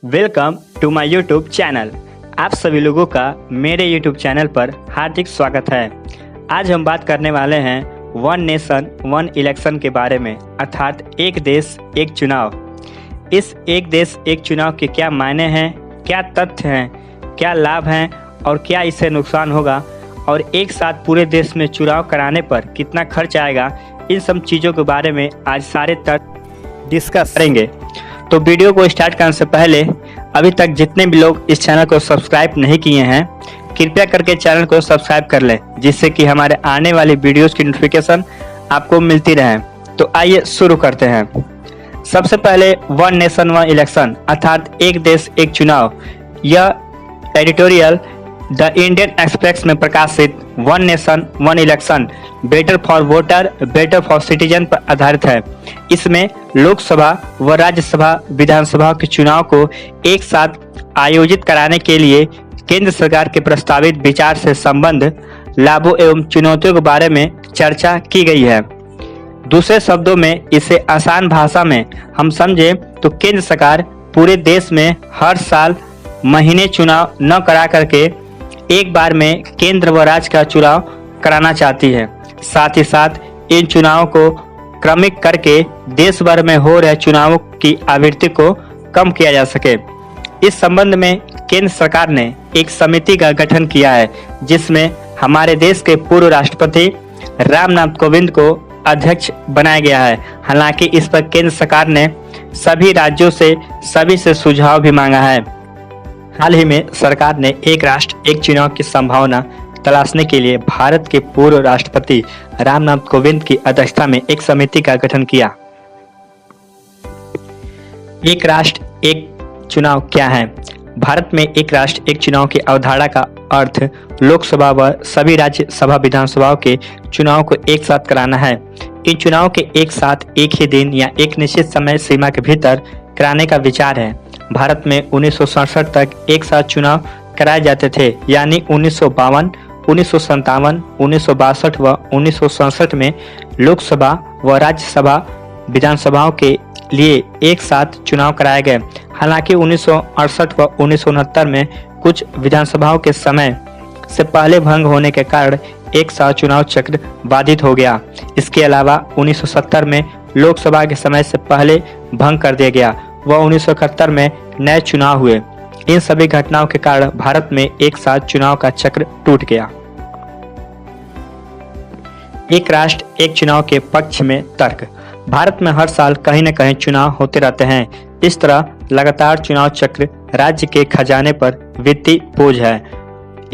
Welcome to my YouTube channel. आप सभी लोगों का मेरे यूट्यूब चैनल पर हार्दिक स्वागत है। आज हम बात करने वाले हैं वन नेशन वन इलेक्शन के बारे में, अर्थात एक देश एक चुनाव। इस एक देश एक चुनाव के क्या मायने हैं, क्या तथ्य हैं, क्या लाभ हैं और क्या इससे नुकसान होगा, और एक साथ पूरे देश में चुनाव कराने पर कितना खर्च आएगा, इन सब चीज़ों के बारे में आज सारे तथ्य डिस्कस करेंगे। तो वीडियो को स्टार्ट करने से पहले अभी तक जितने भी लोग इस चैनल को सब्सक्राइब नहीं किए हैं, कृपया करके चैनल को सब्सक्राइब कर लें, जिससे कि हमारे आने वाली वीडियोस की नोटिफिकेशन आपको मिलती रहे। तो आइए शुरू करते हैं। सबसे पहले वन नेशन वन इलेक्शन, अर्थात एक देश एक चुनाव। यह एडिटोरियल द इंडियन एक्सप्रेस में प्रकाशित one nation one election better for voter better for citizen पर आधारित है। इसमें लोकसभा व राज्यसभा विधानसभा के चुनाव को एक साथ आयोजित कराने के लिए केंद्र सरकार के प्रस्तावित विचार से संबंध, लाभों एवं चुनौतियों के बारे में चर्चा की गई है। दूसरे शब्दों में इसे आसान भाषा में हम समझें तो केंद्र सरकार पूरे देश में हर साल महीने चुनाव न करा करके एक बार में केंद्र व राज्य का चुनाव कराना चाहती है। साथ ही साथ इन चुनावों को क्रमिक करके देश भर में हो रहे चुनावों की आवृत्ति को कम किया जा सके। इस संबंध में केंद्र सरकार ने एक समिति का गठन किया है, जिसमें हमारे देश के पूर्व राष्ट्रपति रामनाथ कोविंद को अध्यक्ष बनाया गया है। हालांकि इस पर केंद्र सरकार ने सभी राज्यों से सभी से सुझाव भी मांगा है। हाल ही में सरकार ने एक राष्ट्र एक चुनाव की संभावना तलाशने के लिए भारत के पूर्व राष्ट्रपति रामनाथ कोविंद की अध्यक्षता में एक समिति का गठन किया। एक राष्ट्र एक चुनाव क्या है? भारत में एक राष्ट्र एक चुनाव की अवधारणा का अर्थ लोकसभा व सभी राज्यसभा विधानसभाओं के चुनाव को एक साथ कराना है। इन चुनाव के एक साथ एक ही दिन या एक निश्चित समय सीमा के भीतर कराने का विचार है। भारत में 1967 तक एक साथ चुनाव कराए जाते थे, यानी 1952, 1957, 1962 व 1967 में लोकसभा व राज्यसभा विधानसभाओं के लिए एक साथ चुनाव कराए गए। हालांकि 1968 व 1969 में कुछ विधानसभाओं के समय से पहले भंग होने के कारण एक साथ चुनाव चक्र बाधित हो गया। इसके अलावा 1970 में लोकसभा के समय से पहले भंग कर दिया गया व 1971 में नए चुनाव हुए। इन सभी घटनाओं के कारण भारत में एक साथ चुनाव का चक्र टूट गया। एक राष्ट्र एक चुनाव के पक्ष में तर्क। भारत में हर साल कहीं न कहीं चुनाव होते रहते हैं। इस तरह लगातार चुनाव चक्र राज्य के खजाने पर वित्तीय बोझ है।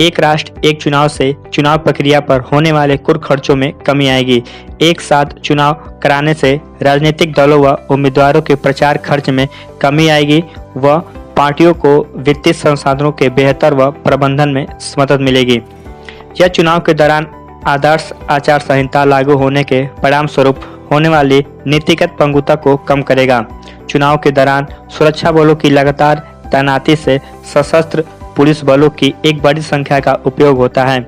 एक राष्ट्र एक चुनाव से चुनाव प्रक्रिया पर होने वाले कुल खर्चों में कमी आएगी। एक साथ चुनाव कराने से राजनीतिक दलों व उम्मीदवारों के प्रचार खर्च में कमी आएगी व पार्टियों को वित्तीय संसाधनों के बेहतर व प्रबंधन में मदद मिलेगी। यह चुनाव के दौरान आदर्श आचार संहिता लागू होने के परिणाम स्वरूप होने वाली नीतिगत पंगुता को कम करेगा। चुनाव के दौरान सुरक्षा बलों की लगातार तैनाती से सशस्त्र पुलिस बलों की एक बड़ी संख्या का उपयोग होता है।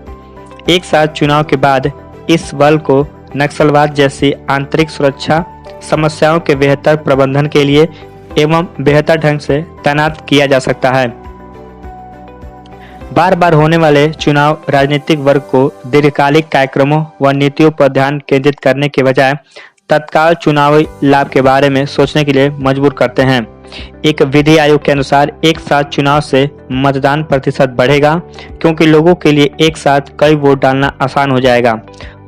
एक साथ चुनाव के बाद इस बल को नक्सलवाद जैसी आंतरिक सुरक्षा समस्याओं के बेहतर प्रबंधन के लिए एवं बेहतर ढंग से तैनात किया जा सकता है। बार बार होने वाले चुनाव राजनीतिक वर्ग को दीर्घकालिक कार्यक्रमों व नीतियों पर ध्यान केंद्रित करने के बजाय तत्काल चुनावी लाभ के बारे में सोचने के लिए मजबूर करते हैं। एक विधि आयोग के अनुसार एक साथ चुनाव से मतदान प्रतिशत बढ़ेगा, क्योंकि लोगों के लिए एक साथ कई वोट डालना आसान हो जाएगा।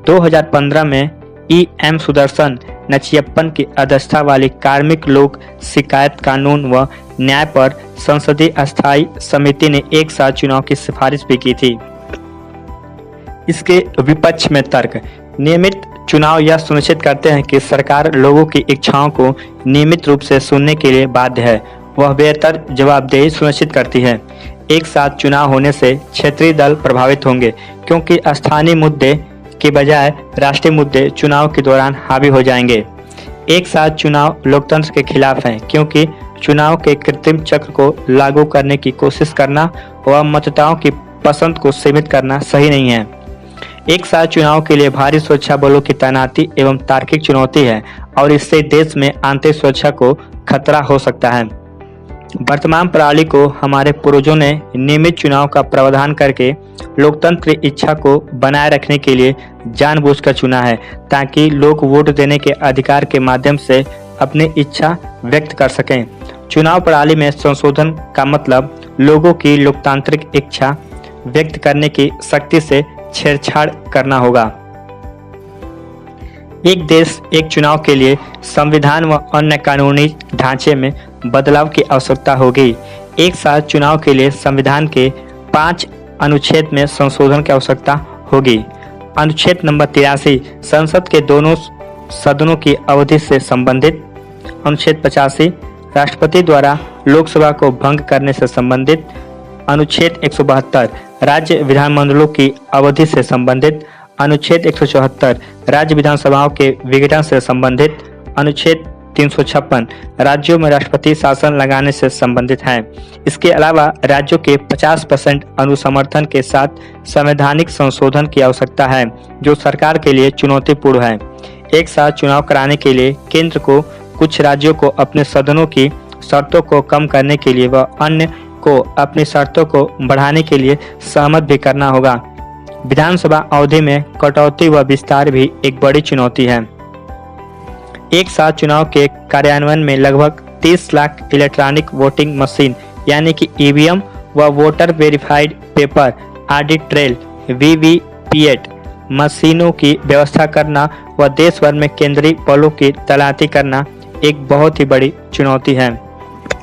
2015 में एम सुदर्शन नचियप्पन की अध्यक्षता वाली कार्मिक लोक शिकायत कानून व न्याय पर संसदीय अस्थायी समिति ने एक साथ चुनाव की सिफारिश भी की थी। इसके विपक्ष में तर्क। नियमित चुनाव यह सुनिश्चित करते हैं कि सरकार लोगों की इच्छाओं को नियमित रूप से सुनने के लिए बाध्य है। वह बेहतर जवाबदेही सुनिश्चित करती है। एक साथ चुनाव होने से क्षेत्रीय दल प्रभावित होंगे, क्योंकि स्थानीय मुद्दे के बजाय राष्ट्रीय मुद्दे चुनाव के दौरान हावी हो जाएंगे। एक साथ चुनाव लोकतंत्र के खिलाफ है, क्योंकि चुनाव के कृत्रिम चक्र को लागू करने की कोशिश करना व मतदाताओं की पसंद को सीमित करना सही नहीं है। एक साथ चुनाव के लिए भारी सुरक्षा बलों की तैनाती एवं तार्किक चुनौती है और इससे देश में आंतरिक सुरक्षा को खतरा हो सकता है। वर्तमान प्रणाली को हमारे पूर्वजों ने नियमित चुनाव का प्रावधान करके लोकतंत्र की इच्छा को बनाए रखने के लिए जानबूझकर चुना है, ताकि लोग वोट देने के अधिकार के माध्यम से अपनी इच्छा व्यक्त कर सकें। चुनाव प्रणाली में संशोधन का मतलब लोगों की लोकतांत्रिक इच्छा व्यक्त करने की शक्ति से छेड़छाड़ करना होगा। एक देश एक चुनाव के लिए संविधान व अन्य कानूनी ढांचे में बदलाव की आवश्यकता होगी। एक साथ चुनाव के लिए संविधान के 5 अनुच्छेद में संशोधन की आवश्यकता होगी। अनुच्छेद नंबर 83 संसद के दोनों सदनों की अवधि से संबंधित। अनुच्छेद 85 राष्ट्रपति द्वारा लोकसभा को भंग करने से संबंधित। अनुच्छेद 172 राज्य विधानमंडलों की अवधि से संबंधित। अनुच्छेद 174 राज्य विधानसभाओं के विघटन से संबंधित। अनुच्छेद 356 राज्यों में राष्ट्रपति शासन लगाने से संबंधित है। इसके अलावा राज्यों के 50% अनुसमर्थन के साथ संवैधानिक संशोधन की आवश्यकता है, जो सरकार के लिए चुनौतीपूर्ण है। एक साथ चुनाव कराने के लिए केंद्र को कुछ राज्यों को अपने सदनों की शर्तों को कम करने के लिए व अन्य को अपनी शर्तों को बढ़ाने के लिए सहमत भी करना होगा। विधानसभा अवधि में कटौती व विस्तार भी एक बड़ी चुनौती है। एक साथ चुनाव के कार्यान्वयन में लगभग 30 लाख इलेक्ट्रॉनिक वोटिंग मशीन यानी कि ईवीएम व voter verified paper audit trail VVPAT मशीनों की व्यवस्था करना व देश भर में केंद्रीय बलों की तैनाती करना एक बहुत ही बड़ी चुनौती है।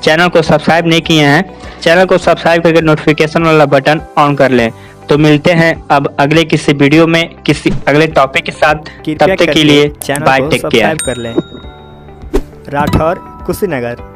चैनल को सब्सक्राइब नहीं किए हैं, चैनल को सब्सक्राइब करके नोटिफिकेशन वाला बटन ऑन कर लें। तो मिलते हैं अब अगले किसी वीडियो में किसी अगले टॉपिक के साथ। तब तक के लिए बाय, टेक केयर। कर लें। राठौर, कुशीनगर।